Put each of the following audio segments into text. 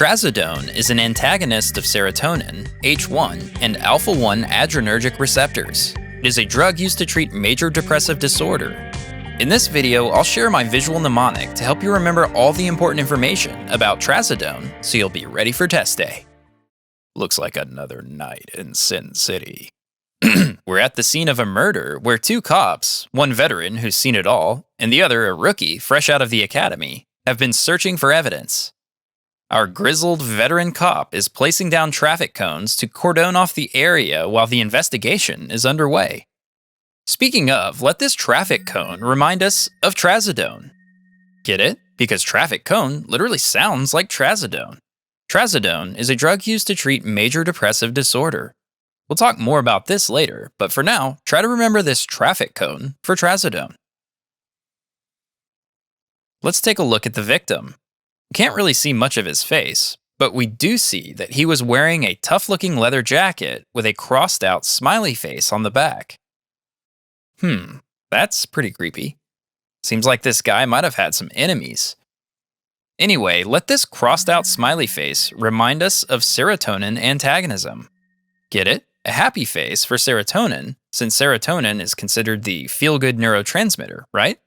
Trazodone is an antagonist of serotonin, H1, and alpha-1 adrenergic receptors. It is a drug used to treat major depressive disorder. In this video, I'll share my visual mnemonic to help you remember all the important information about Trazodone so you'll be ready for test day. Looks like another night in Sin City. We're at the scene of a murder where two cops, one veteran who's seen it all, and the other a rookie fresh out of the academy, have been searching for evidence. Our grizzled veteran cop is placing down traffic cones to cordon off the area while the investigation is underway. Speaking of, let this traffic cone remind us of Trazodone. Get it? Because traffic cone literally sounds like Trazodone. Trazodone is a drug used to treat major depressive disorder. We'll talk more about this later, but for now, try to remember this traffic cone for Trazodone. Let's take a look at the victim. Can't really see much of his face, but we do see that he was wearing a tough-looking leather jacket with a crossed-out smiley face on the back. That's pretty creepy. Seems like this guy might have had some enemies. Anyway, let this crossed-out smiley face remind us of serotonin antagonism. Get it? A happy face for serotonin, since serotonin is considered the feel-good neurotransmitter, right?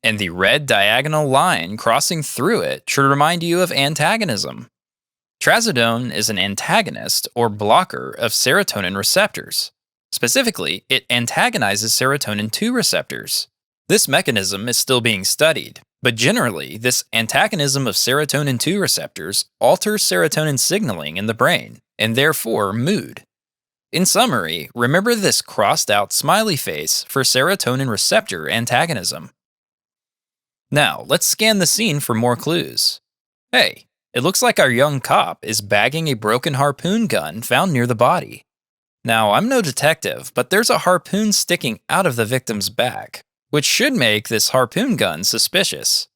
And the red diagonal line crossing through it should remind you of antagonism. Trazodone is an antagonist or blocker of serotonin receptors. Specifically, it antagonizes serotonin 2 receptors. This mechanism is still being studied, but generally, this antagonism of serotonin 2 receptors alters serotonin signaling in the brain, and therefore mood. In summary, remember this crossed-out smiley face for serotonin receptor antagonism. Now, let's scan the scene for more clues. Hey, it looks like our young cop is bagging a broken harpoon gun found near the body. Now, I'm no detective, but there's a harpoon sticking out of the victim's back, which should make this harpoon gun suspicious.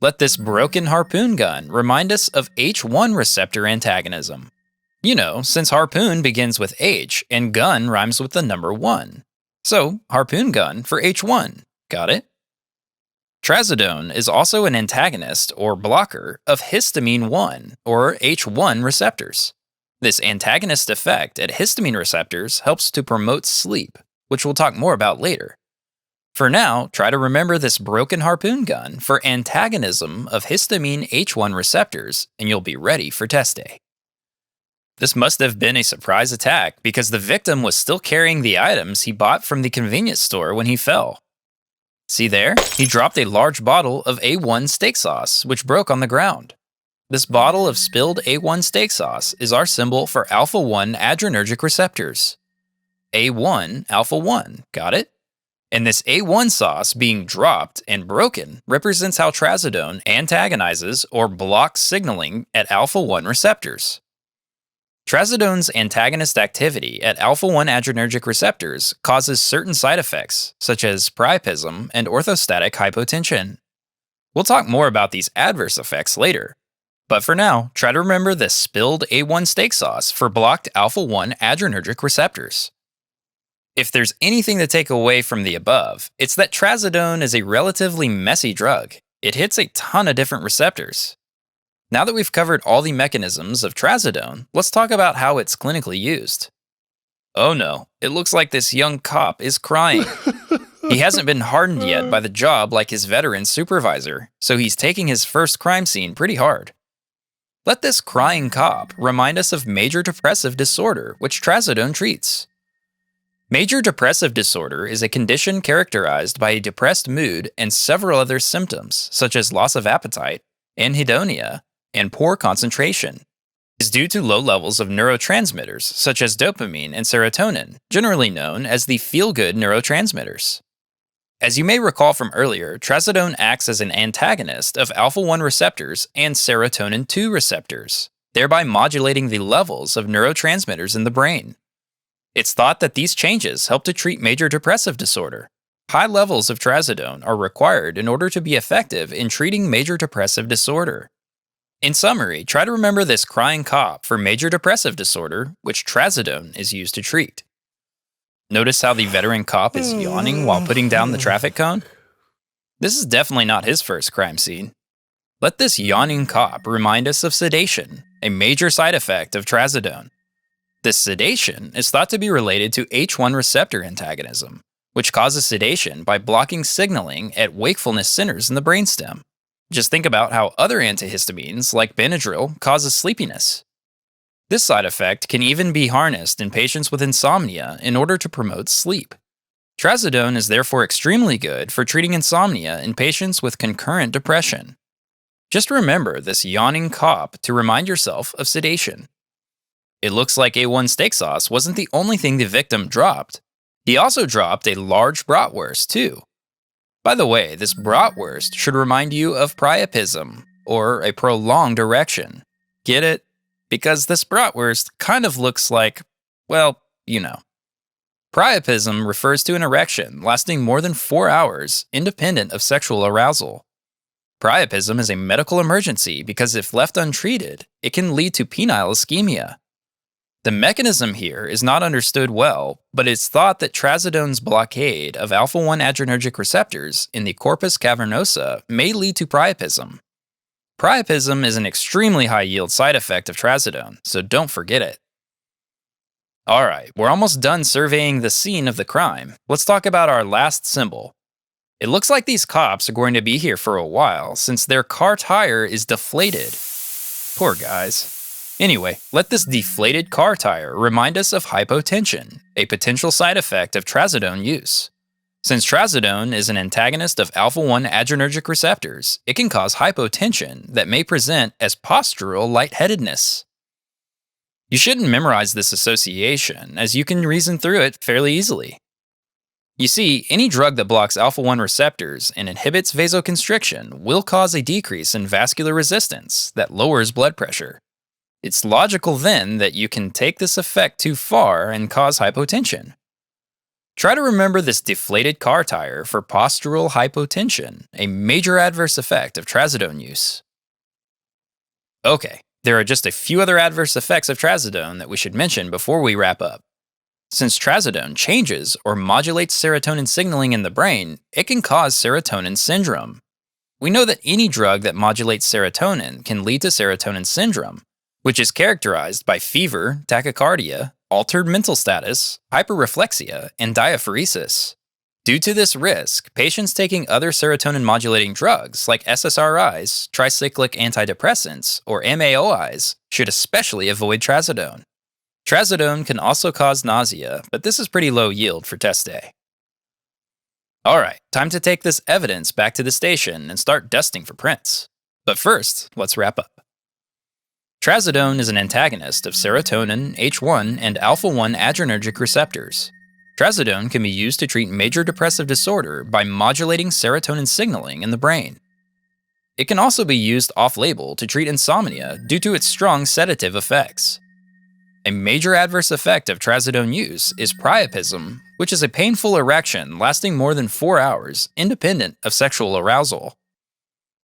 Let this broken harpoon gun remind us of H1 receptor antagonism. You know, since harpoon begins with H and gun rhymes with the number 1. So, harpoon gun for H1. Got it? Trazodone is also an antagonist or blocker of histamine 1 or H1 receptors. This antagonist effect at histamine receptors helps to promote sleep, which we'll talk more about later. For now, try to remember this broken harpoon gun for antagonism of histamine H1 receptors, and you'll be ready for test day. This must have been a surprise attack because the victim was still carrying the items he bought from the convenience store when he fell. See there? He dropped a large bottle of A1 steak sauce, which broke on the ground. This bottle of spilled A1 steak sauce is our symbol for alpha-1 adrenergic receptors. A1, alpha-1, got it? And this A1 sauce being dropped and broken represents how Trazodone antagonizes or blocks signaling at alpha-1 receptors. Trazodone's antagonist activity at alpha-1 adrenergic receptors causes certain side effects, such as priapism and orthostatic hypotension. We'll talk more about these adverse effects later, but for now, try to remember this spilled A1 steak sauce for blocked alpha-1 adrenergic receptors. If there's anything to take away from the above, it's that Trazodone is a relatively messy drug. It hits a ton of different receptors. Now that we've covered all the mechanisms of Trazodone, let's talk about how it's clinically used. Oh no, it looks like this young cop is crying. He hasn't been hardened yet by the job like his veteran supervisor, so he's taking his first crime scene pretty hard. Let this crying cop remind us of major depressive disorder, which Trazodone treats. Major depressive disorder is a condition characterized by a depressed mood and several other symptoms, such as loss of appetite, anhedonia, and poor concentration. It is due to low levels of neurotransmitters such as dopamine and serotonin, generally known as the feel-good neurotransmitters. As you may recall from earlier, Trazodone acts as an antagonist of alpha-1 receptors and serotonin 2 receptors, thereby modulating the levels of neurotransmitters in the brain. It's thought that these changes help to treat major depressive disorder. High levels of Trazodone are required in order to be effective in treating major depressive disorder. In summary, try to remember this crying cop for major depressive disorder, which Trazodone is used to treat. Notice how the veteran cop is yawning while putting down the traffic cone? This is definitely not his first crime scene. Let this yawning cop remind us of sedation, a major side effect of trazodone. This sedation is thought to be related to H1 receptor antagonism, which causes sedation by blocking signaling at wakefulness centers in the brainstem. Just think about how other antihistamines, like Benadryl, causes sleepiness. This side effect can even be harnessed in patients with insomnia in order to promote sleep. Trazodone is therefore extremely good for treating insomnia in patients with concurrent depression. Just remember this yawning cop to remind yourself of sedation. It looks like A1 steak sauce wasn't the only thing the victim dropped. He also dropped a large bratwurst, too. By the way, this bratwurst should remind you of priapism, or a prolonged erection. Get it? Because this bratwurst kind of looks like, well, you know. Priapism refers to an erection lasting more than 4 hours, independent of sexual arousal. Priapism is a medical emergency because if left untreated, it can lead to penile ischemia. The mechanism here is not understood well, but it's thought that trazodone's blockade of alpha-1 adrenergic receptors in the corpus cavernosa may lead to priapism. Priapism is an extremely high-yield side effect of trazodone, so don't forget it. Alright, we're almost done surveying the scene of the crime. Let's talk about our last symbol. It looks like these cops are going to be here for a while since their car tire is deflated. Poor guys. Anyway, let this deflated car tire remind us of hypotension, a potential side effect of trazodone use. Since trazodone is an antagonist of alpha-1 adrenergic receptors, it can cause hypotension that may present as postural lightheadedness. You shouldn't memorize this association, as you can reason through it fairly easily. You see, any drug that blocks alpha-1 receptors and inhibits vasoconstriction will cause a decrease in vascular resistance that lowers blood pressure. It's logical then that you can take this effect too far and cause hypotension. Try to remember this deflated car tire for postural hypotension, a major adverse effect of trazodone use. Okay, there are just a few other adverse effects of trazodone that we should mention before we wrap up. Since trazodone changes or modulates serotonin signaling in the brain, it can cause serotonin syndrome. We know that any drug that modulates serotonin can lead to serotonin syndrome, which is characterized by fever, tachycardia, altered mental status, hyperreflexia, and diaphoresis. Due to this risk, patients taking other serotonin-modulating drugs like SSRIs, tricyclic antidepressants, or MAOIs should especially avoid trazodone. Trazodone can also cause nausea, but this is pretty low yield for test day. Alright, time to take this evidence back to the station and start dusting for prints. But first, let's wrap up. Trazodone is an antagonist of serotonin, H1, and alpha-1 adrenergic receptors. Trazodone can be used to treat major depressive disorder by modulating serotonin signaling in the brain. It can also be used off-label to treat insomnia due to its strong sedative effects. A major adverse effect of trazodone use is priapism, which is a painful erection lasting more than 4 hours, independent of sexual arousal.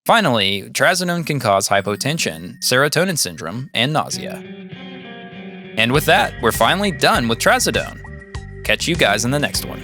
Finally, trazodone can cause hypotension, serotonin syndrome, and nausea. And with that, we're finally done with trazodone. Catch you guys in the next one.